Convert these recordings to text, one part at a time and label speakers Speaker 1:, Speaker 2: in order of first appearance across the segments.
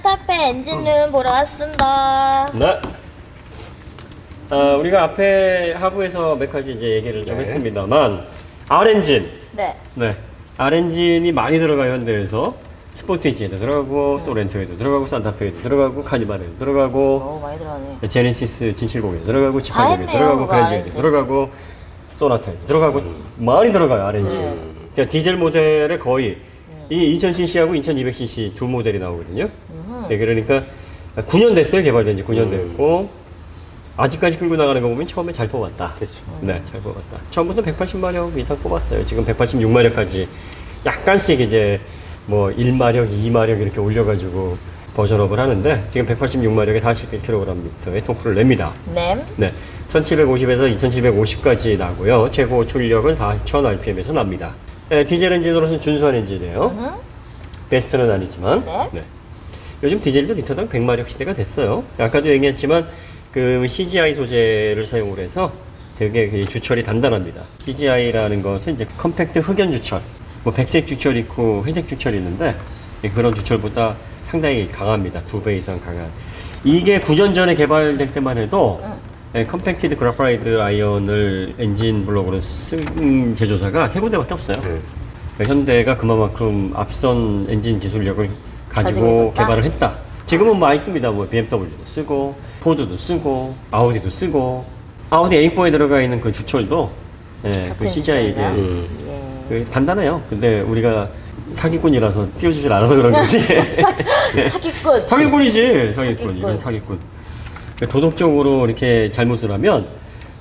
Speaker 1: 산타페 엔진룸 보러 왔습니다.
Speaker 2: 네. 우리가 앞에 하부에서 몇 가지 이제 얘기를 좀 했습니다만 R엔진.
Speaker 1: 네.
Speaker 2: 네. R엔진이 많이 들어가요, 현대에서. 스포트 엔진에도 들어가고, 소렌토에도 들어가고, 산타페에도 들어가고, 카니발에도 들어가고,
Speaker 1: 많이 들어가네.
Speaker 2: 제네시스 진실공에도 들어가고, 지카고에도
Speaker 1: 했네요,
Speaker 2: 들어가고,
Speaker 1: 그거
Speaker 2: 그랜저에도
Speaker 1: R엔진.
Speaker 2: 들어가고, 소나타에도 들어가고, 많이 들어가요, R엔진. 그러니까 디젤 모델에 거의 이 2000cc하고 2200cc 두 모델이 나오거든요. 네, 그러니까 9년 됐어요, 개발된 지 9년 됐고, 아직까지 끌고 나가는 거 보면 처음에 잘 뽑았다.
Speaker 3: 그렇죠.
Speaker 2: 네, 잘 뽑았다. 처음부터 180마력 이상 뽑았어요. 지금 186마력까지 약간씩 이제 뭐 1마력, 2마력 이렇게 올려가지고 버전업을 하는데 지금 186마력에 41kgm의 토크를 냅니다.
Speaker 1: 네.
Speaker 2: 네, 1750에서 2750까지 나고요. 최고 출력은 4000rpm에서 납니다. 네, 디젤 엔진으로서는 준수한 엔진이에요. 베스트는 아니지만.
Speaker 1: 네.
Speaker 2: 요즘 디젤도 리터당 100마력 시대가 됐어요. 아까도 얘기했지만 그 CGI 소재를 사용을 해서 되게 그 주철이 단단합니다. CGI라는 것은 이제 컴팩트 흑연 주철, 뭐 백색 주철 있고 회색 주철이 있는데 그런 주철보다 상당히 강합니다. 2배 이상 강한. 이게 9년 전에 개발될 때만 해도 컴팩티드 그래파이트 아이언을 엔진 블록으로 쓴 제조사가 3군데밖에 없어요. 그러니까 현대가 그만큼 앞선 엔진 기술력을 가지고
Speaker 1: 있었다?
Speaker 2: 개발을 했다. 지금은 많이 씁니다. 뭐 BMW도 쓰고, 포드도 쓰고, 아우디도 쓰고, 아우디 A4에 들어가 있는 그 주철도 그
Speaker 1: 같은
Speaker 2: CGI
Speaker 1: 주철이요?
Speaker 2: 그 단단해요. 근데 우리가 사기꾼이라서 띄워주질 않아서 그런 거지.
Speaker 1: 사기꾼.
Speaker 2: 사기꾼이지, 사기꾼.
Speaker 1: 사기꾼.
Speaker 2: 이건 사기꾼. 도덕적으로 이렇게 잘못을 하면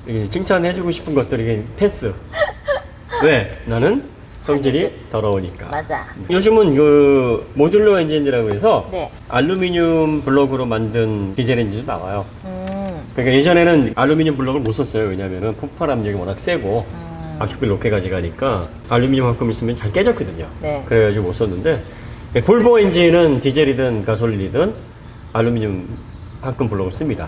Speaker 2: 이렇게 칭찬해주고 싶은 것들이 패스. 왜? 나는 성질이 더러우니까.
Speaker 1: 맞아.
Speaker 2: 요즘은 그 모듈러 엔진이라고 해서
Speaker 1: 네.
Speaker 2: 알루미늄 블럭으로 만든 디젤 엔진도 나와요. 그러니까 예전에는 알루미늄 블럭을 못 썼어요. 왜냐면은 폭발 압력이 워낙 세고 압축비를 높게 가져가니까 알루미늄만큼 있으면 잘 깨졌거든요.
Speaker 1: 네.
Speaker 2: 그래가지고 못 썼는데 볼보 엔진은 디젤이든 가솔린이든 알루미늄 한금 블럭을 씁니다.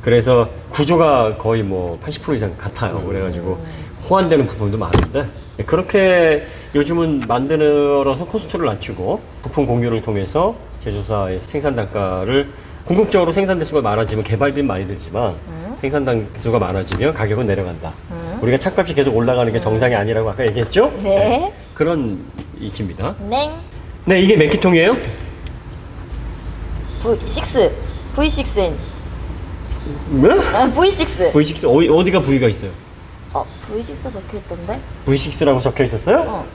Speaker 2: 그래서 구조가 거의 뭐 80% 이상 같아요. 그래가지고 호환되는 부분도 많은데 그렇게 요즘은 만들어서 코스트를 낮추고 부품 공유를 통해서 제조사의 생산 단가를 궁극적으로 생산 대수가 많아지면 개발비는 많이 들지만 생산 단수가 많아지면 가격은 내려간다. 우리가 차값이 계속 올라가는 게 정상이 아니라고 아까 얘기했죠?
Speaker 1: 네.
Speaker 2: 그런 이치입니다.
Speaker 1: 냉.
Speaker 2: 네, 이게 몇 기통이에요?
Speaker 1: V6. V6N.
Speaker 2: 네?
Speaker 1: V6.
Speaker 2: V6 어디가 V가 있어요?
Speaker 1: V6 적혀 있던데?
Speaker 2: V6라고 적혀 있었어요?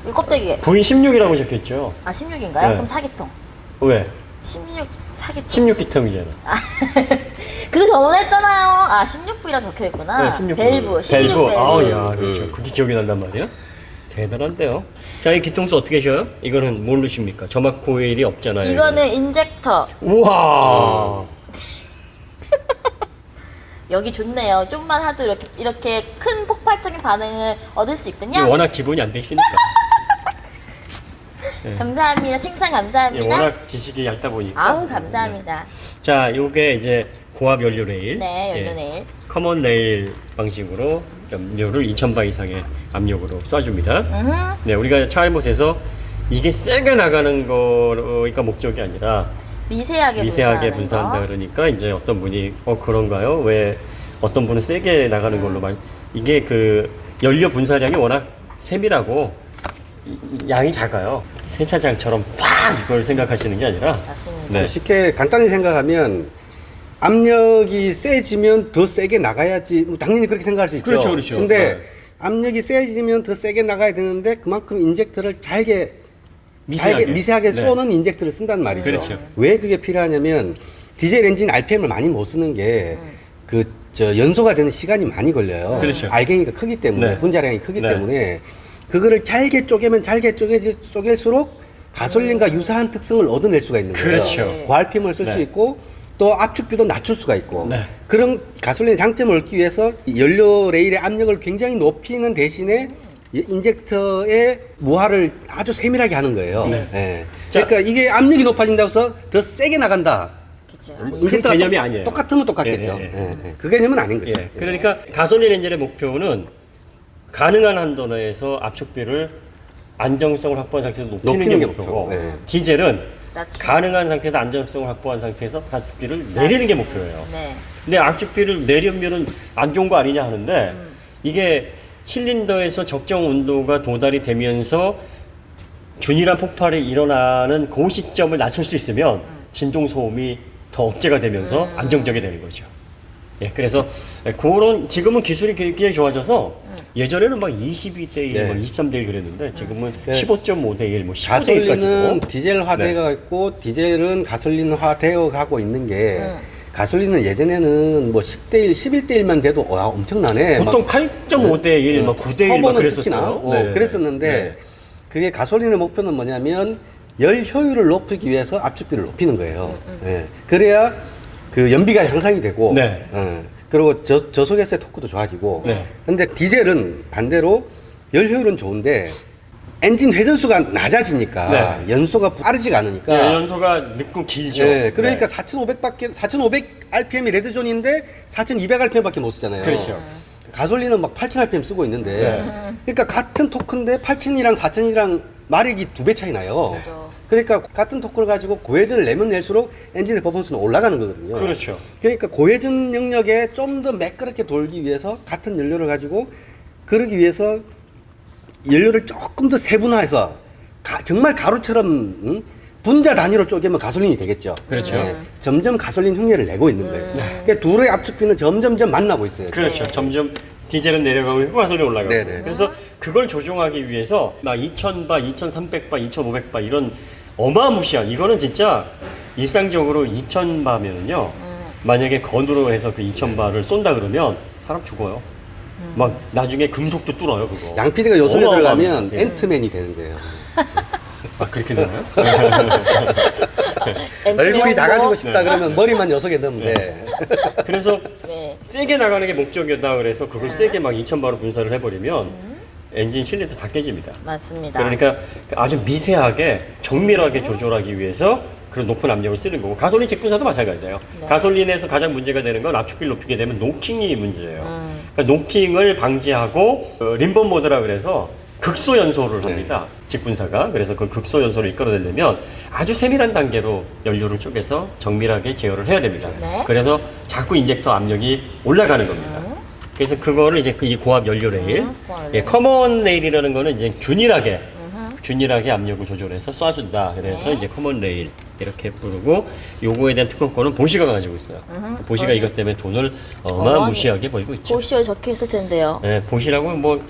Speaker 1: 이 껍데기에.
Speaker 2: V16이라고 적혀 있죠.
Speaker 1: 16인가요?
Speaker 2: 네.
Speaker 1: 그럼 4기통.
Speaker 2: 왜?
Speaker 1: 16 4기통.
Speaker 2: 16기통이잖아.
Speaker 1: 그 저번에 했잖아요. 16V라 적혀 있구나.
Speaker 2: 네, 16
Speaker 1: 밸브. 16
Speaker 2: 밸브.
Speaker 1: 밸브.
Speaker 2: 아우, 야, 그렇죠. 그게 기억이 난단 말이야? 대단한데요. 자, 이 기통수 어떻게 쉬어요? 이거는 뭘 넣으십니까? 점막 코일이 없잖아요.
Speaker 1: 이거는 인젝터.
Speaker 2: 우와.
Speaker 1: 여기 좋네요. 좀만 하도 이렇게 큰 폭발적인 반응을 얻을 수 있군요.
Speaker 2: 워낙 기본이 안 돼 있으니까.
Speaker 1: 감사합니다. 칭찬
Speaker 2: 예,
Speaker 1: 감사합니다.
Speaker 2: 워낙 지식이 얇다 보니까.
Speaker 1: 아우 감사합니다.
Speaker 2: 자, 요게 이제 고압 연료 레일.
Speaker 1: 네, 연료
Speaker 2: 예,
Speaker 1: 레일.
Speaker 2: 커먼 레일 방식으로 연료를 2000바 이상의 압력으로 쏴줍니다. 네, 우리가 차일못에서 이게 세게 나가는 거가 목적이 아니라
Speaker 1: 미세하게
Speaker 2: 분사한다 그러니까 이제 어떤 분이 그런가요? 왜 어떤 분은 세게 나가는 걸로 이게 그 연료 분사량이 워낙 세밀하고 양이 작아요. 세차장처럼 팍 이걸 생각하시는 게 아니라
Speaker 1: 맞습니다.
Speaker 2: 네.
Speaker 3: 쉽게 간단히 생각하면 압력이 세지면 더 세게 나가야지. 뭐 당연히 그렇게 생각할 수 있죠.
Speaker 2: 그렇죠, 그렇죠.
Speaker 3: 근데
Speaker 2: 네.
Speaker 3: 압력이 세지면 더 세게 나가야 되는데 그만큼 인젝터를 미세하게
Speaker 2: 네.
Speaker 3: 쏘는 인젝터를 쓴단 말이죠.
Speaker 2: 그렇죠.
Speaker 3: 왜 그게 필요하냐면 디젤 엔진 RPM을 많이 못 쓰는 게 연소가 되는 시간이 많이 걸려요.
Speaker 2: 그렇죠.
Speaker 3: 알갱이가 크기 때문에
Speaker 2: 네.
Speaker 3: 분자량이 크기
Speaker 2: 네.
Speaker 3: 때문에 그거를 잘게 쪼개면 잘게 쪼갤수록 가솔린과 유사한 특성을 얻어낼 수가 있는 거예요.
Speaker 2: 그렇죠.
Speaker 3: 고RPM을 쓸 수
Speaker 2: 네.
Speaker 3: 있고 또 압축비도 낮출 수가 있고
Speaker 2: 네.
Speaker 3: 그런 가솔린의 장점을 얻기 위해서 이 연료 레일의 압력을 굉장히 높이는 대신에 이 인젝터의 무화를 아주 세밀하게 하는 거예요.
Speaker 2: 네.
Speaker 3: 예.
Speaker 2: 자,
Speaker 3: 그러니까 이게 압력이 높아진다고 해서 더 세게 나간다.
Speaker 1: 그쵸.
Speaker 3: 인젝터가
Speaker 2: 개념이 아니에요.
Speaker 3: 똑같으면 똑같겠죠.
Speaker 2: 예, 예,
Speaker 3: 예, 예. 그 개념은 아닌 거죠.
Speaker 2: 예, 그러니까 가솔린 엔진의 목표는 가능한 한도 내에서 압축비를 안정성을 확보한 상태에서 높이는 게
Speaker 3: 높이는 게
Speaker 2: 목표고
Speaker 3: 목표고, 예.
Speaker 2: 디젤은 가능한 상태에서 안정성을 확보한 상태에서 압축비를 내리는 게 목표예요.
Speaker 1: 네.
Speaker 2: 근데 압축비를 내리면은 안 좋은 거 아니냐 하는데 이게 실린더에서 적정 온도가 도달이 되면서 균일한 폭발이 일어나는 그 시점을 낮출 수 있으면 진동 소음이 더 억제가 되면서 안정적이 되는 거죠. 예, 그래서 그런 지금은 기술이 굉장히 좋아져서 예전에는 막 22대 1,
Speaker 3: 네.
Speaker 2: 막 23대 1 그랬는데 지금은
Speaker 3: 네.
Speaker 2: 15.5대 1, 뭐 15대 1까지도.
Speaker 3: 가솔린은 디젤화되어 있고 디젤은 가솔린화되어 가고 있는 게 가솔린은 예전에는 뭐 10대 1, 11대 1만 돼도 와 엄청나네.
Speaker 2: 보통 8.5대 1, 막 9대 1 막
Speaker 3: 터보는
Speaker 2: 그랬었어요.
Speaker 3: 특히나
Speaker 2: 네.
Speaker 3: 그랬었는데
Speaker 2: 네.
Speaker 3: 그게 가솔린의 목표는 뭐냐면 열 효율을 높이기 위해서 압축비를 높이는 거예요. 예. 그래야 그 연비가 향상이 되고,
Speaker 2: 네.
Speaker 3: 그리고 저속에서의 토크도 좋아지고.
Speaker 2: 네.
Speaker 3: 근데 디젤은 반대로 열 효율은 좋은데 엔진 회전수가 낮아지니까
Speaker 2: 네.
Speaker 3: 연소가 빠르지가 않으니까.
Speaker 2: 예, 연소가 늦고 길죠.
Speaker 3: 예, 그러니까
Speaker 2: 네.
Speaker 3: 4,500 RPM이 레드존인데 4,200 RPM밖에 못 쓰잖아요.
Speaker 2: 그렇죠.
Speaker 3: 가솔린은 막 8,000 RPM 쓰고 있는데,
Speaker 2: 네.
Speaker 3: 그러니까 같은 토크인데 8,000이랑 4,000이랑 마력이 2배 차이 나요.
Speaker 1: 그죠.
Speaker 3: 그러니까 같은 토크를 가지고 고회전을 내면 낼수록 엔진의 퍼포먼스는 올라가는 거거든요.
Speaker 2: 그렇죠.
Speaker 3: 그러니까 고회전 영역에 좀 더 매끄럽게 돌기 위해서 같은 연료를 가지고 그러기 위해서 연료를 조금 더 세분화해서 정말 가루처럼 분자 단위로 쪼개면 가솔린이 되겠죠.
Speaker 2: 그렇죠.
Speaker 3: 점점 가솔린 흉내를 내고 있는 거예요. 그러니까 둘의 압축비는 점점점 만나고 있어요.
Speaker 2: 그렇죠. 점점 디젤은 내려가고 있고 가솔린 올라가고.
Speaker 3: 네네.
Speaker 2: 그래서 그걸 조종하기 위해서 막 2,000바, 2,300바, 2,500바 이런 어마무시한 이거는 진짜 일상적으로 2,000바면은요. 만약에 건으로 해서 그 2,000바를 쏜다 그러면 사람 죽어요. 막 나중에 금속도 뚫어요 그거.
Speaker 3: 양 PD가 요 속에
Speaker 2: 어마어마합니다.
Speaker 3: 들어가면
Speaker 2: 예.
Speaker 3: 앤트맨이 되는 거예요.
Speaker 2: 아 그렇게 되나요?
Speaker 3: 얼굴이 작아지고
Speaker 2: 네.
Speaker 3: 싶다 그러면 머리만 요 속에 넣으면 돼.
Speaker 2: 그래서
Speaker 1: 네.
Speaker 2: 세게 나가는 게 목적이었다 그래서 그걸 세게 막 2,000바로 분사를 해버리면 엔진 실린더 다 깨집니다.
Speaker 1: 맞습니다.
Speaker 2: 그러니까 아주 미세하게 정밀하게 조절하기 위해서 그런 높은 압력을 쓰는 거고 가솔린 직분사도 마찬가지예요.
Speaker 1: 네.
Speaker 2: 가솔린에서 가장 문제가 되는 건 압축비를 높이게 되면 노킹이 문제예요. 그러니까 노킹을 방지하고 림번 모드라 그래서 극소 연소를 합니다. 직분사가. 그래서 그 극소 연소를 이끌어내려면 아주 세밀한 단계로 연료를 쪼개서 정밀하게 제어를 해야 됩니다.
Speaker 1: 네.
Speaker 2: 그래서 자꾸 인젝터 압력이 올라가는 겁니다. 그래서 그거를 이제 이 고압 연료 레일,
Speaker 1: 고압 연료.
Speaker 2: 예, 커먼 레일이라는 거는 이제 균일하게 압력을 조절해서 쏴준다. 그래서
Speaker 1: 네.
Speaker 2: 이제 커먼 레일 이렇게 부르고 요거에 대한 특허권은 보시가 가지고 있어요. 보시가 이것 때문에 돈을 어마무시하게 벌고 있죠.
Speaker 1: 보시에 적혀 있을 텐데요.
Speaker 2: 네, 보시라고 뭐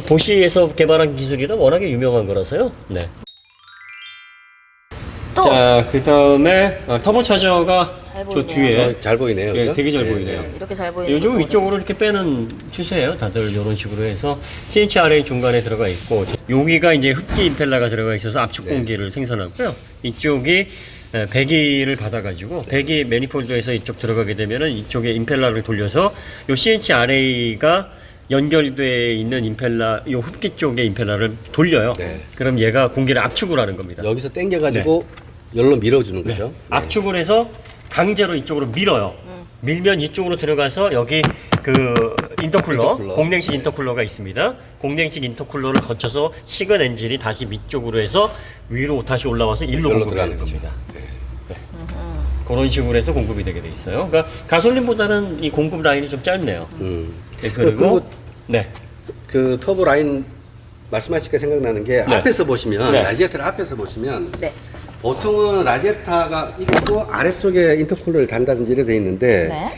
Speaker 2: 보시에서 개발한 기술이라 워낙에 유명한 거라서요. 네.
Speaker 1: 또
Speaker 2: 자, 그 다음에 터보차저가
Speaker 1: 잘
Speaker 2: 저
Speaker 1: 보이네요.
Speaker 2: 뒤에
Speaker 3: 잘 보이네요.
Speaker 2: 예,
Speaker 3: 그죠?
Speaker 2: 되게 잘
Speaker 3: 예,
Speaker 2: 보이네요.
Speaker 3: 예.
Speaker 1: 이렇게 잘 보이는
Speaker 2: 요즘
Speaker 1: 것도
Speaker 2: 위쪽으로 이렇게 빼는 추세예요. 다들 이런 식으로 해서 CHRA 중간에 들어가 있고 여기가 이제 흡기 임펠러가 들어가 있어서 압축 공기를 생산하고요. 이쪽이 배기를 받아가지고 배기 매니폴드에서 이쪽 들어가게 되면은 이쪽에 임펠러를 돌려서 요 CHRA가 연결돼 있는 임펠러, 요 흡기 쪽의 임펠러를 돌려요.
Speaker 3: 네.
Speaker 2: 그럼 얘가 공기를 압축을 하는 겁니다.
Speaker 3: 여기서 당겨가지고 열로 밀어주는
Speaker 2: 네.
Speaker 3: 거죠.
Speaker 2: 압축을 해서 강제로 이쪽으로 밀어요. 밀면 이쪽으로 들어가서 여기 그 인터쿨러, 공냉식 인터쿨러가 있습니다. 공냉식 인터쿨러를 거쳐서 식은 엔진이 다시 위쪽으로 해서 위로 다시 올라와서 일로
Speaker 3: 열로
Speaker 2: 공급이 되는
Speaker 3: 들어가는
Speaker 2: 겁니다.
Speaker 3: 네.
Speaker 2: 그런 식으로 해서 공급이 되게 돼 있어요. 그러니까 가솔린보다는 이 공급 라인이 좀 짧네요. 네,
Speaker 3: 그리고
Speaker 2: 그리고 네.
Speaker 3: 그 터보 라인 말씀하시니까 생각나는 게
Speaker 2: 네.
Speaker 3: 앞에서 보시면
Speaker 2: 네.
Speaker 3: 라지에타를 앞에서 보시면
Speaker 1: 네.
Speaker 3: 보통은 라지에타가 있고 아래쪽에 인터쿨러를 단다든지 이래 돼 있는데
Speaker 1: 네.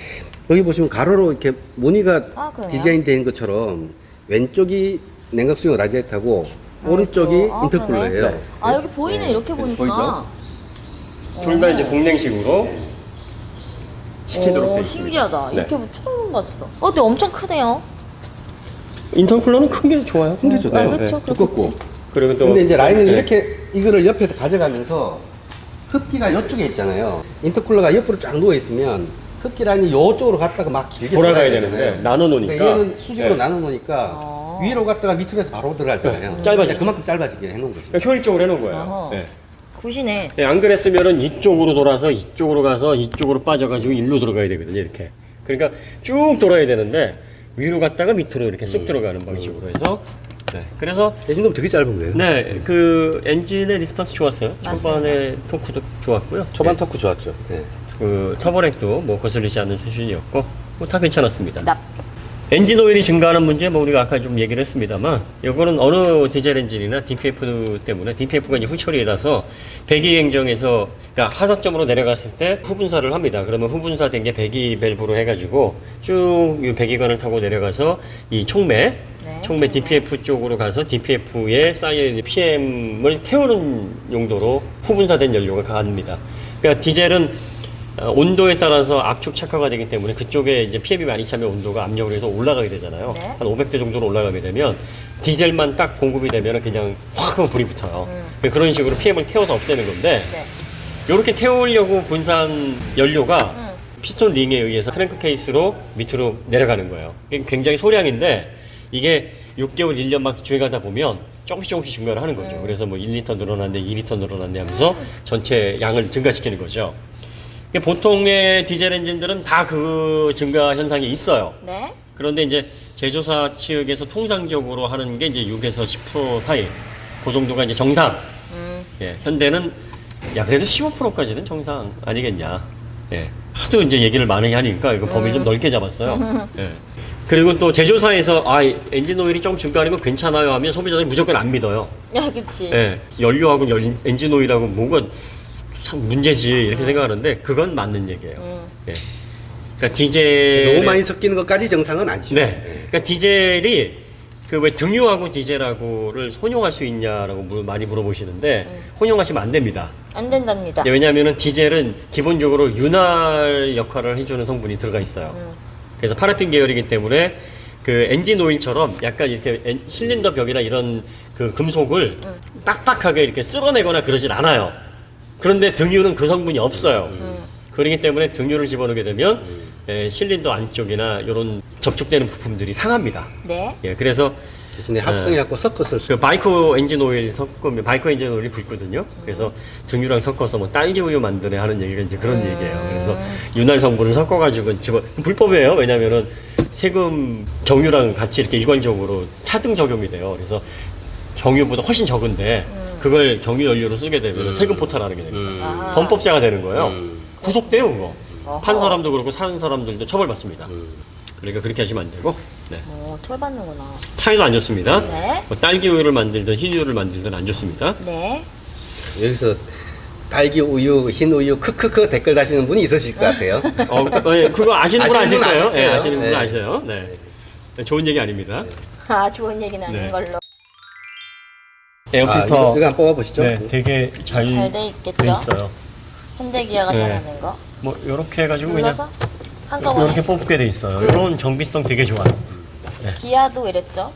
Speaker 3: 여기 보시면 가로로 이렇게 무늬가
Speaker 1: 그래요?
Speaker 3: 디자인된 것처럼 왼쪽이 냉각수용 라지에타고 오른쪽이 인터쿨러예요.
Speaker 1: 그러네. 아 여기 보이네.
Speaker 3: 네.
Speaker 1: 이렇게 보이구나.
Speaker 3: 보이죠?
Speaker 2: 둘 다 이제 공냉식으로 시키도록 돼 있습니다.
Speaker 1: 신기하다.
Speaker 2: 네.
Speaker 1: 이렇게 처음 봤어. 근데 엄청 크네요.
Speaker 2: 인터쿨러는 큰 게 좋아요.
Speaker 3: 큰 게 좋죠.
Speaker 1: 그렇죠.
Speaker 3: 두껍고.
Speaker 2: 그리고 또
Speaker 3: 근데 이제 라인을
Speaker 2: 네.
Speaker 3: 이렇게 이거를 옆에 가져가면서 흡기가 이쪽에 있잖아요. 인터쿨러가 옆으로 쫙 누워 있으면 흡기 라인이 이쪽으로 갔다가 막 길게
Speaker 2: 돌아가야
Speaker 3: 되잖아요.
Speaker 2: 되는데 나눠 놓으니까.
Speaker 3: 근데 얘는 수직으로
Speaker 2: 네.
Speaker 3: 나눠 놓으니까 위로 갔다가 밑으로 해서 바로 들어가잖아요.
Speaker 2: 네, 짧아지죠.
Speaker 3: 그만큼 짧아지게 해놓은 거죠.
Speaker 2: 그러니까 효율적으로 해놓은 거예요.
Speaker 1: 어허.
Speaker 2: 네.
Speaker 1: 굿이네.
Speaker 2: 네, 안 그랬으면은 이쪽으로 돌아서 이쪽으로 가서 이쪽으로 빠져가지고 일로 들어가야 되거든요. 이렇게. 그러니까 쭉 돌아야 되는데 위로 갔다가 밑으로 이렇게 쑥 들어가는 방식으로 해서 네. 그래서
Speaker 3: 엔진도 되게 짧은 거예요.
Speaker 2: 네, 그 엔진의 리스폰스 좋았어요.
Speaker 1: 맞습니다.
Speaker 2: 초반에 토크도 좋았고요.
Speaker 3: 초반
Speaker 2: 네.
Speaker 3: 토크 좋았죠. 네.
Speaker 2: 그 터보렉도 뭐 거슬리지 않는 수준이었고 뭐 다 괜찮았습니다.
Speaker 1: 납.
Speaker 2: 엔진 오일이 증가하는 문제 뭐 우리가 아까 좀 얘기를 했습니다만 이거는 어느 디젤 엔진이나 DPF 때문에 DPF가 이제 후처리라서 배기 행정에서 그러니까 하사점으로 내려갔을 때 후분사를 합니다. 그러면 후분사 된 게 배기 밸브로 해가지고 쭉 이 배기관을 타고 내려가서 이 촉매
Speaker 1: 네.
Speaker 2: 촉매 DPF 쪽으로 가서 DPF에 쌓여있는 PM을 태우는 용도로 후분사된 연료가 갑니다. 그러니까 디젤은 온도에 따라서 압축 착화가 되기 때문에 그쪽에 이제 PM이 많이 차면 온도가 압력으로 해서 올라가게 되잖아요.
Speaker 1: 네.
Speaker 2: 한 500대 정도로 올라가게 되면 디젤만 딱 공급이 되면 그냥 확 하고 불이 붙어요. 그런 식으로 PM을 태워서 없애는 건데
Speaker 1: 네.
Speaker 2: 이렇게 태우려고 분산 연료가 피스톤 링에 의해서 크랭크 케이스로 밑으로 내려가는 거예요. 이게 굉장히 소량인데 이게 6개월, 1년 막 주행하다 보면 조금씩 증가를 하는 거죠. 그래서 뭐 1리터 늘어났네, 2리터 늘어났네 하면서 전체 양을 증가시키는 거죠. 보통의 디젤 엔진들은 다 그 증가 현상이 있어요.
Speaker 1: 네.
Speaker 2: 그런데 이제 제조사 측에서 통상적으로 하는 게 이제 6에서 10% 사이. 그 정도가 이제 정상. 예, 현대는 야 그래도 15%까지는 정상 아니겠냐. 예. 하도 이제 얘기를 많이 하니까 이거 범위 좀 넓게 잡았어요. 예. 그리고 또 제조사에서 엔진 오일이 좀 증가하는 건 괜찮아요 하면 소비자들이 무조건 안 믿어요.
Speaker 1: 야, 그치.
Speaker 2: 예. 연료하고 엔진 오일하고 뭐가 참 문제지 이렇게 생각하는데 그건 맞는 얘기예요. 예. 그러니까 디젤
Speaker 3: 너무 많이 섞이는 것까지 정상은 아니죠.
Speaker 2: 네. 그러니까 디젤이 그 왜 등유하고 디젤하고를 혼용할 수 있냐라고 많이 물어보시는데 혼용하시면 안 됩니다.
Speaker 1: 안 된답니다.
Speaker 2: 네, 왜냐하면은 디젤은 기본적으로 윤활 역할을 해주는 성분이 들어가 있어요. 그래서 파라핀 계열이기 때문에 그 엔진 오일처럼 약간 이렇게 실린더 벽이나 이런 그 금속을 빡빡하게 이렇게 쓸어내거나 그러진 않아요. 그런데 등유는 그 성분이 없어요. 그렇기 때문에 등유를 집어넣게 되면 실린더 안쪽이나 이런 접촉되는 부품들이 상합니다.
Speaker 1: 네.
Speaker 2: 예, 그래서
Speaker 3: 대신에 합성해갖고 섞었을 수.
Speaker 2: 그 바이크 엔진 오일 섞으면 바이크 엔진 오일이 붉거든요. 그래서 등유랑 섞어서 뭐 딸기 우유 만드네 하는 얘기가 이제 그런 얘기예요. 그래서 윤활 성분을 섞어가지고 불법이에요. 왜냐면은 세금 경유랑 같이 이렇게 일괄적으로 차등 적용이 돼요. 그래서 경유보다 훨씬 적은데 그걸 경유 연료로 쓰게 되면 세금 포탈하는 게 됩니다. 범법자가 되는 거예요. 구속돼요, 그거. 판 사람도 그렇고 사는 사람들도 처벌받습니다. 그러니까 그렇게 하시면 안 되고. 네.
Speaker 1: 처벌받는구나.
Speaker 2: 차이도 안 좋습니다.
Speaker 1: 네.
Speaker 2: 뭐 딸기 우유를 만들든 흰 우유를 만들든 안 좋습니다.
Speaker 1: 네.
Speaker 3: 여기서 딸기 우유, 흰 우유 크크크 댓글 다시는 분이 있으실 것 같아요.
Speaker 2: 예, 그거 아시는 분 아실
Speaker 3: 아시는 분
Speaker 2: 거예요.
Speaker 3: 아실
Speaker 2: 예,
Speaker 3: 거예요.
Speaker 2: 아시는 분
Speaker 3: 네.
Speaker 2: 아시죠. 네. 좋은 얘기 아닙니다.
Speaker 1: 좋은 얘기는 아닌
Speaker 2: 네.
Speaker 1: 걸로.
Speaker 2: 에어필터.
Speaker 3: 이거 한번 뽑아보시죠.
Speaker 2: 네, 되게 잘
Speaker 1: 잘 돼 있겠죠?
Speaker 2: 있어요.
Speaker 1: 현대기아가
Speaker 2: 네.
Speaker 1: 잘하는 거.
Speaker 2: 뭐 이렇게 해가지고
Speaker 1: 눌러서
Speaker 2: 그냥
Speaker 1: 한꺼번에.
Speaker 2: 이렇게 뽑게 돼 있어요. 이런 정비성 되게 좋아요.
Speaker 1: 기아도 이랬죠?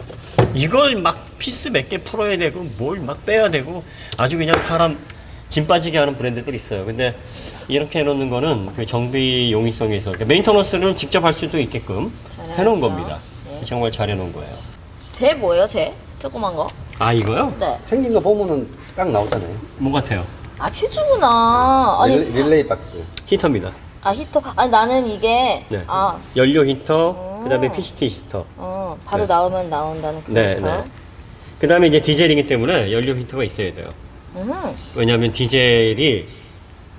Speaker 2: 이걸 막 피스 몇 개 풀어야 되고 뭘 막 빼야 되고 아주 그냥 사람 짐 빠지게 하는 브랜드들이 있어요. 근데 이렇게 해놓는 거는 그 정비 용이성에서 그러니까 메인터너스는 직접 할 수도 있게끔
Speaker 1: 잘
Speaker 2: 해놓은
Speaker 1: 해놨죠.
Speaker 2: 겁니다.
Speaker 1: 네.
Speaker 2: 정말 잘 해놓은 거예요.
Speaker 1: 쟤 뭐예요, 쟤? 조그만 거?
Speaker 2: 아 이거요?
Speaker 1: 네.
Speaker 3: 생긴 거 보면은 딱 나오잖아요.
Speaker 2: 뭐 같아요?
Speaker 1: 퓨즈구나. 아니,
Speaker 3: 릴레이 박스.
Speaker 2: 히터입니다.
Speaker 1: 히터. 아니, 나는 이게.
Speaker 2: 네. 연료 히터, 그다음에 PCT 히터.
Speaker 1: 바로
Speaker 2: 네.
Speaker 1: 나오면 나온다는 그
Speaker 2: 네,
Speaker 1: 히터.
Speaker 2: 네. 그다음에 이제 디젤이기 때문에 연료 히터가 있어야 돼요. 왜냐하면 디젤이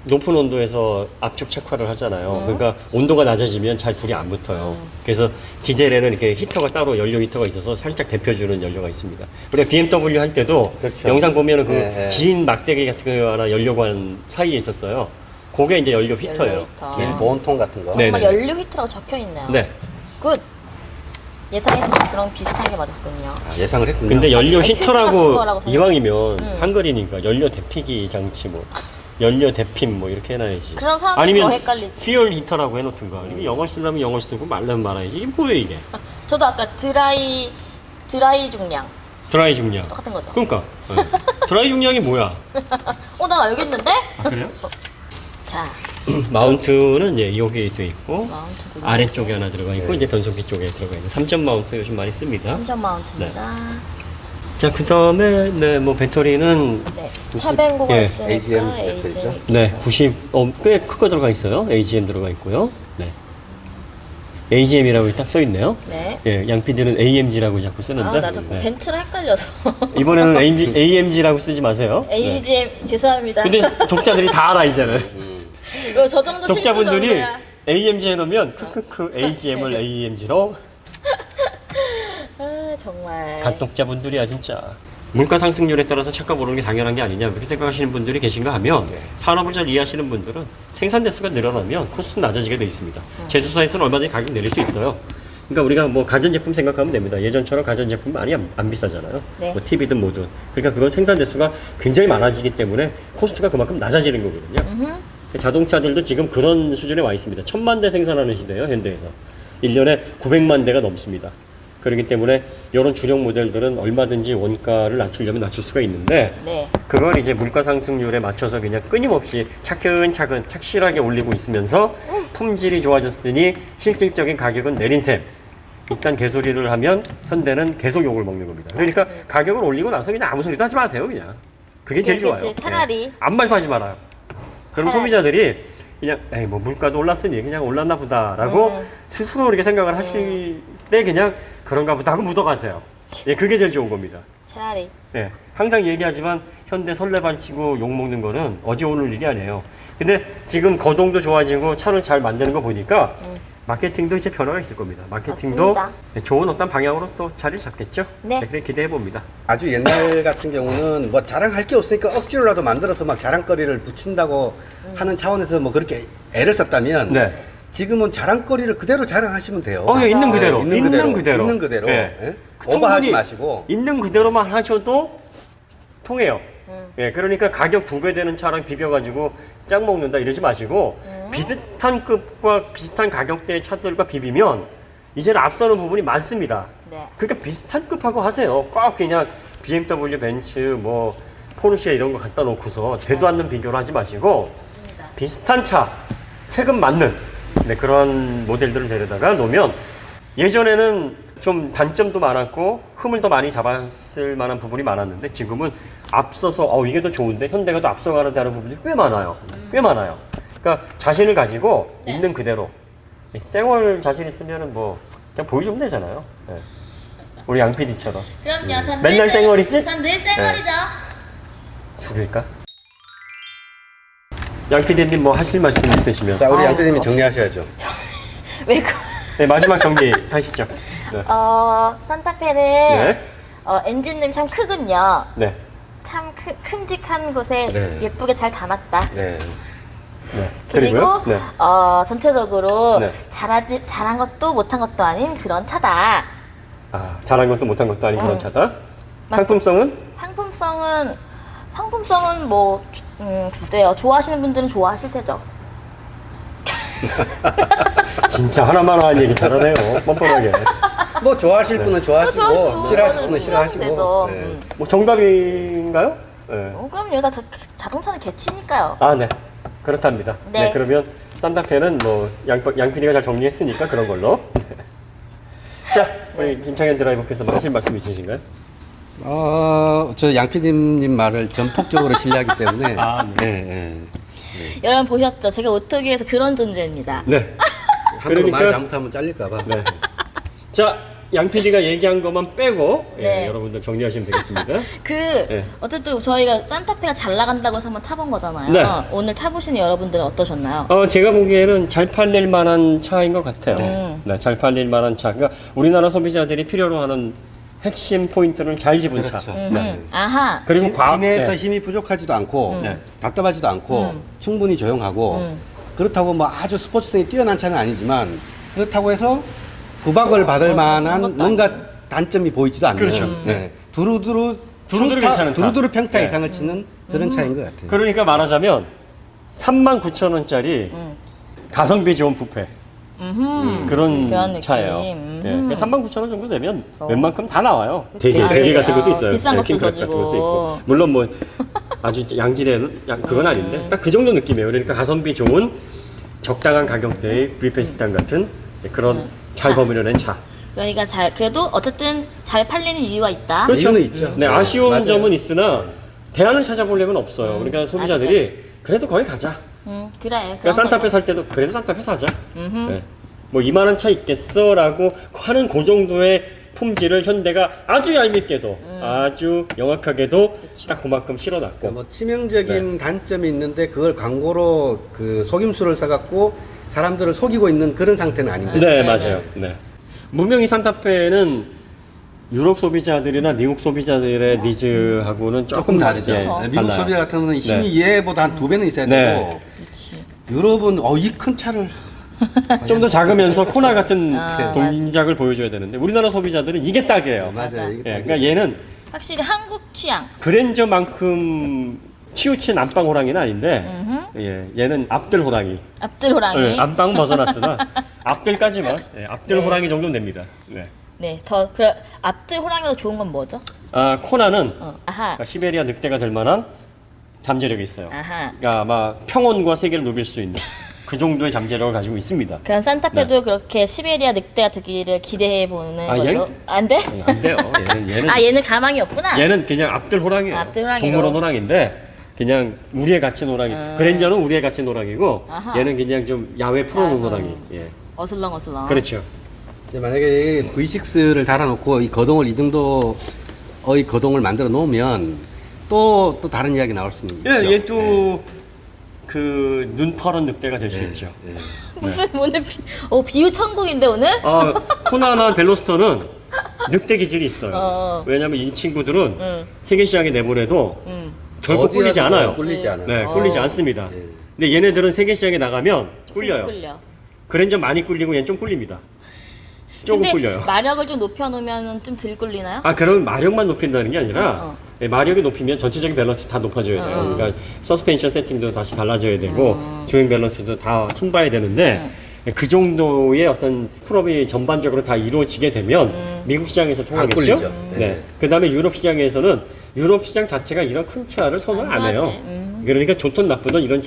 Speaker 2: 높은 온도에서 압축 착화를 하잖아요. 그러니까 온도가 낮아지면 잘 불이 안 붙어요. 그래서 디젤에는 이렇게 히터가 따로 연료 히터가 있어서 살짝 데펴주는 연료가 있습니다. 우리가 BMW 할 때도
Speaker 3: 그렇죠.
Speaker 2: 영상 보면은 그
Speaker 3: 네, 네.
Speaker 2: 긴 막대기 같은 거 하나 연료관 사이에 있었어요. 그게 이제 연료 히터예요.
Speaker 1: 연료 히터.
Speaker 3: 긴 보온통 같은 거.
Speaker 2: 네.
Speaker 1: 정말 연료 히터라고 적혀 있네요.
Speaker 2: 네.
Speaker 1: 굿. 예상했죠. 그럼 비슷한 게 맞았군요.
Speaker 3: 예상을 했군요.
Speaker 2: 근데 연료
Speaker 1: 퓨즈 같은
Speaker 2: 히터라고
Speaker 1: 거라고 생각했어요.
Speaker 2: 이왕이면 한글이니까 연료 대피기 장치 뭐 연료 대핀 뭐 이렇게 해놔야지.
Speaker 1: 그럼 사람들이
Speaker 2: 아니면
Speaker 1: 더 헷갈리지.
Speaker 2: 퓨얼 히터라고 해놓든가. 이게 영어 쓰려면 영어 쓰고 말려면 말아야지. 이게 뭐예요 이게?
Speaker 1: 저도 아까 드라이 중량
Speaker 2: 드라이 중량.
Speaker 1: 똑같은 거죠.
Speaker 2: 그러니까 네. 드라이 중량이 뭐야?
Speaker 1: 난 알겠는데?
Speaker 2: 아 그래요?
Speaker 1: 자,
Speaker 2: 마운트는 이제 여기에 돼 있고
Speaker 1: 마운트군요.
Speaker 2: 아래쪽에 하나 들어가 있고 이제 변속기 쪽에 들어가 있는 3점 마운트 요즘 많이 씁니다.
Speaker 1: 3점 마운트입니다.
Speaker 2: 자 그다음에 네 뭐 배터리는
Speaker 1: 네, 스타뱅고가
Speaker 2: 예.
Speaker 1: 있으니까
Speaker 3: AGM
Speaker 1: AGM
Speaker 3: 배터리죠?
Speaker 2: 네 90, 꽤 큰 거 들어가 있어요. AGM 들어가 있고요. 네. AGM이라고 딱 써 있네요.
Speaker 1: 네.
Speaker 2: 예, 양 PD는 AMG라고 자꾸 쓰는데.
Speaker 1: 나 자꾸
Speaker 2: 네.
Speaker 1: 벤츠랑 헷갈려서.
Speaker 2: 이번에는 AMG라고 쓰지 마세요. 네.
Speaker 1: AGM 죄송합니다.
Speaker 2: 근데 독자들이 다 알아 이제는.
Speaker 1: 이거 저 정도 실수
Speaker 2: 독자분들이
Speaker 1: 정도야.
Speaker 2: AMG 해놓으면 크크크 AGM을 AMG로
Speaker 1: 아, 정말.
Speaker 2: 갓독자분들이야 진짜. 물가 상승률에 따라서 차가 오르는 게 당연한 게 아니냐 이렇게 생각하시는 분들이 계신가 하면 산업을 잘 이해하시는 분들은 생산 대수가 늘어나면 코스트는 낮아지게 돼 있습니다. 제조사에서는 얼마든지 가격 내릴 수 있어요. 그러니까 우리가 뭐 가전제품 생각하면 됩니다. 예전처럼 가전제품 많이 안 비싸잖아요.
Speaker 1: 네.
Speaker 2: 뭐 TV든 뭐든. 그러니까 그건 생산 대수가 굉장히 많아지기 때문에 코스트가 그만큼 낮아지는 거거든요. 자동차들도 지금 그런 수준에 와 있습니다. 1000만 대 생산하는 시대예요, 현대에서. 1년에 900만 대가 넘습니다. 그렇기 때문에 이런 주력 모델들은 얼마든지 원가를 낮추려면 낮출 수가 있는데
Speaker 1: 네.
Speaker 2: 그걸 이제 물가 상승률에 맞춰서 그냥 끊임없이 차근차근 착실하게 올리고 있으면서 품질이 좋아졌으니 실질적인 가격은 내린 셈. 일단 개소리를 하면 현대는 계속 욕을 먹는 겁니다. 그러니까 가격을 올리고 나서 그냥 아무 소리도 하지 마세요, 그냥. 그게 제일
Speaker 1: 그치,
Speaker 2: 좋아요.
Speaker 1: 차라리.
Speaker 2: 예. 아무 말도 하지 말아요. 그럼
Speaker 1: 차라리.
Speaker 2: 소비자들이 그냥 에이 뭐 물가도 올랐으니 그냥 올랐나 보다라고 스스로 이렇게 생각을 하실 때 그냥 그런가 보다 하고 묻어가세요. 예, 그게 제일 좋은 겁니다.
Speaker 1: 차라리.
Speaker 2: 예, 항상 얘기하지만 현대 설레발치고 욕먹는 거는 어제 오늘 일이 아니에요. 근데 지금 거동도 좋아지고 차를 잘 만드는 거 보니까 마케팅도 이제 변화가 있을 겁니다. 마케팅도
Speaker 1: 맞습니다.
Speaker 2: 좋은 어떤 방향으로 또 자리를 잡겠죠.
Speaker 1: 네.
Speaker 2: 그래 기대해 봅니다.
Speaker 3: 아주 옛날 같은 경우는 뭐 자랑할 게 없으니까 억지로라도 만들어서 막 자랑거리를 붙인다고 하는 차원에서 뭐 그렇게 애를 썼다면
Speaker 2: 네.
Speaker 3: 지금은 자랑거리를 그대로 자랑하시면 돼요.
Speaker 2: 예, 있는 그대로,
Speaker 3: 네,
Speaker 2: 있는 그대로,
Speaker 3: 있는 그대로.
Speaker 2: 예.
Speaker 3: 예? 오버하지
Speaker 2: 충분히
Speaker 3: 마시고.
Speaker 2: 있는 그대로만 하셔도 통해요. 예, 그러니까 가격 2배 되는 차랑 비벼가지고 짱 먹는다 이러지 마시고 비슷한 급과 비슷한 가격대의 차들과 비비면 이제는 앞서는 부분이 많습니다.
Speaker 1: 네.
Speaker 2: 그러니까 비슷한 급하고 하세요. 꼭 그냥 BMW, 벤츠, 뭐 포르쉐 이런 거 갖다 놓고서 되도 않는 비교를 하지 마시고 비슷한 차, 체급 맞는 그런 모델들을 데려다가 놓으면 예전에는 좀 단점도 많았고 흠을 더 많이 잡았을 만한 부분이 많았는데 지금은 앞서서 이게 더 좋은데 현대가 더 앞서가는 다는 부분이 꽤 많아요. 꽤 많아요. 그러니까 자신을 가지고 있는 그대로 쌩얼 자신 있으면은 뭐 그냥 보여주면 되잖아요. 예. 우리 양 PD처럼
Speaker 1: 그럼요. 전
Speaker 2: 맨날 쌩얼이지?
Speaker 1: 전 늘 쌩얼이죠.
Speaker 2: 죽일까? 양 PD님 뭐 하실 말씀 있으시면
Speaker 3: 자, 우리 양 PD님이 정리하셔야죠.
Speaker 1: 왜 그?
Speaker 2: 네, 마지막 정리하시죠. 네.
Speaker 1: 산타페는
Speaker 2: 네.
Speaker 1: 엔진룸이 참 크군요.
Speaker 2: 네.
Speaker 1: 참 큼직한 곳에
Speaker 3: 네.
Speaker 1: 예쁘게 잘 담았다.
Speaker 3: 네.
Speaker 2: 네.
Speaker 1: 그리고
Speaker 2: 그리고요? 네.
Speaker 1: 전체적으로
Speaker 2: 네.
Speaker 1: 잘한 것도 못한 것도 아닌 그런 차다.
Speaker 2: 아, 잘한 것도 못한 것도 아닌 그런 차다. 상품성은?
Speaker 1: 상품성은 뭐 글쎄요. 좋아하시는 분들은 좋아하실 테죠.
Speaker 2: 진짜 하나만 하는 얘기 잘하네요. 뻔뻔하게.
Speaker 3: 뭐 좋아하실 분은 좋아하시고
Speaker 1: 좋아하시고,
Speaker 3: 싫어하실 분은
Speaker 1: 싫어하시면 되죠.
Speaker 3: 싫어하시고. 네.
Speaker 2: 뭐 정답인가요? 네.
Speaker 1: 그럼요. 자동차는 개치니까요.
Speaker 2: 아, 네. 그렇답니다.
Speaker 1: 네.
Speaker 2: 네. 그러면 산타페는 뭐 양 PD가 잘 정리했으니까 그런 걸로. 네. 자, 우리 김창현 드라이버께서 뭐 하실 말씀 있으신가요?
Speaker 3: 저 양 PD님 말을 전폭적으로 신뢰하기 때문에.
Speaker 2: 아,
Speaker 3: 네.
Speaker 1: 여러분 보셨죠? 제가 오토기에서 그런 존재입니다.
Speaker 2: 네.
Speaker 3: 함부로 말 잘못하면 잘릴까봐.
Speaker 2: 네. 자, 양 PD가 얘기한 것만 빼고
Speaker 1: 네.
Speaker 2: 여러분들 정리하시면 되겠습니다.
Speaker 1: 네. 어쨌든 저희가 산타페가 잘 나간다고 해서 한번 타본 거잖아요.
Speaker 2: 네.
Speaker 1: 오늘 타보신 여러분들은 어떠셨나요?
Speaker 2: 제가 보기에는 잘 팔릴 만한 차인 것 같아요. 네, 잘 팔릴 만한 차. 그러니까 우리나라 소비자들이 필요로 하는 핵심 포인트를 잘 집은 차.
Speaker 3: 그렇죠.
Speaker 2: 네.
Speaker 1: 아하.
Speaker 2: 그리고
Speaker 3: 시내에서
Speaker 2: 네.
Speaker 3: 힘이 부족하지도 않고
Speaker 2: 네.
Speaker 3: 답답하지도 않고 충분히 조용하고 그렇다고 뭐 아주 스포츠성이 뛰어난 차는 아니지만 그렇다고 해서 구박을 받을 만한 뭔가 단점이 보이지도 않는
Speaker 2: 그렇죠.
Speaker 3: 네. 두루두루
Speaker 2: 괜찮은 차.
Speaker 3: 두루두루 평타
Speaker 2: 네.
Speaker 3: 이상을 치는 그런 차인 것 같아요.
Speaker 2: 그러니까 말하자면 39,000원짜리 가성비 좋은 부페. 그런
Speaker 1: 그런
Speaker 2: 차예요.
Speaker 1: 느낌.
Speaker 2: 예, 39,000원 정도 되면 웬만큼 다 나와요. 대게
Speaker 1: 대게,
Speaker 2: 같은 것도 있어요.
Speaker 1: 비싼 것도
Speaker 2: 킹크랩 같은
Speaker 1: 져주고.
Speaker 2: 것도 있고. 물론 뭐 아주 양질의 그건 아닌데 딱 그 정도 느낌이에요. 그러니까 가성비 좋은 적당한 가격대의 브리페스탄 같은 그런 잘 버무려낸 차.
Speaker 1: 그러니까 그래도 어쨌든 잘 팔리는 이유가 있다.
Speaker 2: 그렇죠.
Speaker 3: 이유는 있죠.
Speaker 2: 네,
Speaker 3: 네,
Speaker 2: 아쉬운
Speaker 3: 맞아요.
Speaker 2: 점은 있으나 대안을 찾아보려면 없어요. 그러니까 소비자들이 그래도 거기 가자.
Speaker 1: 그래.
Speaker 2: 그러니까 산타페 살 때도 그래도 산타페 사자. 네. 뭐 이만한 차 있겠어라고 하는 그 정도의 품질을 현대가 아주 얄밉게도 아주 영악하게도 딱 그만큼 실어놨고.
Speaker 3: 그러니까 뭐 치명적인 단점이 있는데 그걸 광고로 그 속임수를 써갖고 사람들을 속이고 있는 그런 상태는 아닌 거죠.
Speaker 2: 네, 맞아요. 네. 분명히 산타페는 유럽 소비자들이나 미국 소비자들의 니즈하고는
Speaker 3: 조금 다르죠.
Speaker 2: 예,
Speaker 1: 그렇죠.
Speaker 3: 미국
Speaker 2: 달라요.
Speaker 3: 소비자 같은 경우는 힘이
Speaker 2: 네.
Speaker 3: 얘보다 한 2배는 있어야
Speaker 2: 네.
Speaker 3: 되고
Speaker 1: 그렇지.
Speaker 3: 유럽은 이 큰 차를
Speaker 2: 좀 더 작으면서 코나 같은
Speaker 1: 아,
Speaker 2: 동작을 보여줘야 되는데 우리나라 소비자들은 이게 딱이에요.
Speaker 3: 맞아요. 이게
Speaker 2: 예,
Speaker 3: 딱
Speaker 2: 그러니까 얘는
Speaker 1: 확실히 한국 취향.
Speaker 2: 그랜저만큼 치우친 안방 호랑이는 아닌데, 예, 얘는 앞들 호랑이.
Speaker 1: 앞들 호랑이.
Speaker 2: 예, 안방 벗어났으나 앞들까지만, 예, 앞들
Speaker 1: 네.
Speaker 2: 호랑이 정도는 됩니다. 네.
Speaker 1: 네, 앞들 호랑이보다 좋은 건 뭐죠?
Speaker 2: 아, 코나는
Speaker 1: 아하.
Speaker 2: 그러니까 시베리아 늑대가 될 만한 잠재력이 있어요.
Speaker 1: 아하.
Speaker 2: 그러니까 아마 평온과 세계를 누빌 수 있는 그 정도의 잠재력을 가지고 있습니다.
Speaker 1: 그럼 산타페도 그렇게 시베리아 늑대가 되기를 기대해 보는
Speaker 2: 아,
Speaker 1: 걸로. 안 돼?
Speaker 2: 예, 안 돼요. 얘는
Speaker 1: 아, 얘는 가망이 없구나.
Speaker 2: 얘는 그냥 앞들 호랑이에요.
Speaker 1: 앞들 호랑이로.
Speaker 2: 동물원 호랑인데 그냥 우리에 갇힌 호랑이. 그랜저는 우리에 갇힌 호랑이고
Speaker 1: 아하.
Speaker 2: 얘는 그냥 좀 야외 풀어놓은
Speaker 1: 아이고.
Speaker 2: 호랑이. 예.
Speaker 1: 어슬렁어슬렁.
Speaker 2: 그렇죠.
Speaker 3: 이제 만약에 V6를 달아놓고 이 거동을 이 정도의 거동을 만들어 놓으면 또 다른 이야기 나올 수는
Speaker 2: 예,
Speaker 3: 있죠.
Speaker 2: 얘도 그 눈파란 늑대가 될 수 있죠.
Speaker 3: 예.
Speaker 1: 무슨 오늘 비유 천국인데 오늘?
Speaker 2: 아, 코나나 벨로스터는 늑대 기질이 있어요. 왜냐면 이 친구들은 세계 시장에 내보내도 결코
Speaker 3: 어디
Speaker 2: 꿀리지
Speaker 3: 가서도
Speaker 2: 않아요.
Speaker 3: 꿀리지 않아요.
Speaker 2: 네, 꿀리지 않습니다.
Speaker 3: 예.
Speaker 2: 근데 얘네들은 세계 시장에 나가면 꿀려요.
Speaker 1: 끌려.
Speaker 2: 그랜저 많이 꿀리고 얘는 좀 꿀립니다. 조금
Speaker 1: 근데
Speaker 2: 꿀려요.
Speaker 1: 마력을 좀 높여놓으면 좀 덜 꿀리나요?
Speaker 2: 아, 그러면 마력만 높인다는 게 아니라
Speaker 1: 어.
Speaker 2: 예, 마력이 높이면 전체적인 밸런스 다 높아져야 돼요. 그러니까 서스펜션 세팅도 다시 달라져야 되고 주행 밸런스도 다 손봐야 되는데 그 정도의 어떤 풀업이 전반적으로 다 이루어지게 되면 미국 시장에서 통하겠죠.
Speaker 3: 꿀리죠.
Speaker 2: 네. 그다음에 유럽 시장에서는 유럽 시장 자체가 이런 큰 차를 선호를 안 해요.
Speaker 1: 좋아하지.
Speaker 2: 그러니까 좋든 나쁘든 이런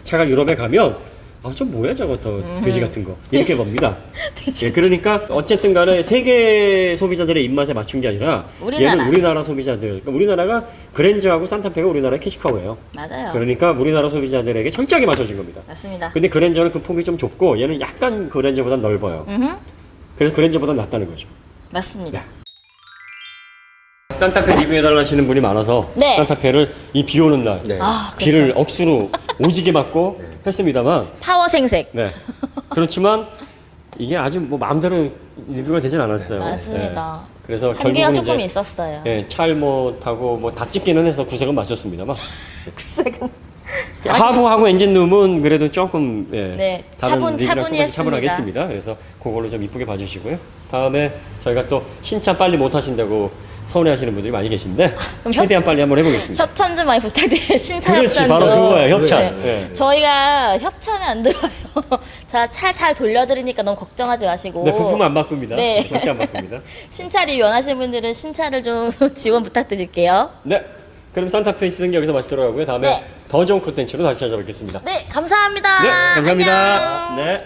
Speaker 2: 차가 유럽에 가면 아, 좀 뭐야 저거 저 돼지 같은 거 이렇게 봅니다.
Speaker 1: 돼지.
Speaker 2: 예, 그러니까 어쨌든 간에 세계 소비자들의 입맛에 맞춘 게 아니라
Speaker 1: 우리나라.
Speaker 2: 얘는 우리나라 소비자들, 그러니까 우리나라가 그랜저하고 산타페가 우리나라의 캐시카우예요.
Speaker 1: 맞아요.
Speaker 2: 그러니까 우리나라 소비자들에게 철저하게 맞춰진 겁니다.
Speaker 1: 맞습니다.
Speaker 2: 근데 그랜저는 그 폭이 좀 좁고 얘는 약간 그랜저보다 넓어요. 그래서 그랜저보다 낫다는 거죠.
Speaker 1: 맞습니다.
Speaker 2: 산타페 리뷰해달라 하시는 분이 많아서
Speaker 1: 네.
Speaker 2: 산타페를 이 비 오는 날
Speaker 3: 네.
Speaker 1: 아,
Speaker 2: 비를
Speaker 1: 그렇죠.
Speaker 2: 억수로 오지게 맞고 했습니다만
Speaker 1: 파워 생색.
Speaker 2: 네. 그렇지만 이게 아주 뭐 마음대로 리뷰가 되진 않았어요.
Speaker 1: 맞습니다.
Speaker 2: 네. 그래서
Speaker 1: 한계가
Speaker 2: 결국은
Speaker 1: 조금
Speaker 2: 이제
Speaker 1: 있었어요.
Speaker 2: 예, 잘못하고 뭐 다 찍기는 해서 구색은 맞췄습니다만
Speaker 1: 구색은
Speaker 2: 하부하고 엔진룸은 그래도 조금 예,
Speaker 1: 네,
Speaker 2: 다른 리뷰랑
Speaker 1: 차분히
Speaker 2: 똑같이
Speaker 1: 했습니다.
Speaker 2: 차분하게 했습니다. 그래서 그걸로 좀 이쁘게 봐주시고요. 다음에 저희가 또 신차 빨리 못 하신다고 서운해하시는 분들이 많이 계신데
Speaker 1: 그럼
Speaker 2: 최대한 빨리 한번 해보겠습니다.
Speaker 1: 협찬 좀 많이 부탁드려요. 신차
Speaker 2: 그렇지,
Speaker 1: 협찬도.
Speaker 2: 바로 그거예요, 협찬.
Speaker 1: 네.
Speaker 2: 예.
Speaker 1: 저희가 협찬에 안 들어서 차 잘 돌려드리니까 너무 걱정하지 마시고.
Speaker 2: 네, 부품 안 바꿉니다.
Speaker 1: 네.
Speaker 2: 절대 안 바꿉니다.
Speaker 1: 신차 리뷰 원하시는 분들은 신차를 좀 지원 부탁드릴게요.
Speaker 2: 네, 그럼 산타페 시승기 여기서 마치도록 하고요. 다음에
Speaker 1: 네.
Speaker 2: 더 좋은 콘텐츠로 다시 찾아뵙겠습니다.
Speaker 1: 네, 감사합니다.
Speaker 2: 네, 감사합니다.
Speaker 1: 안녕.
Speaker 2: 네.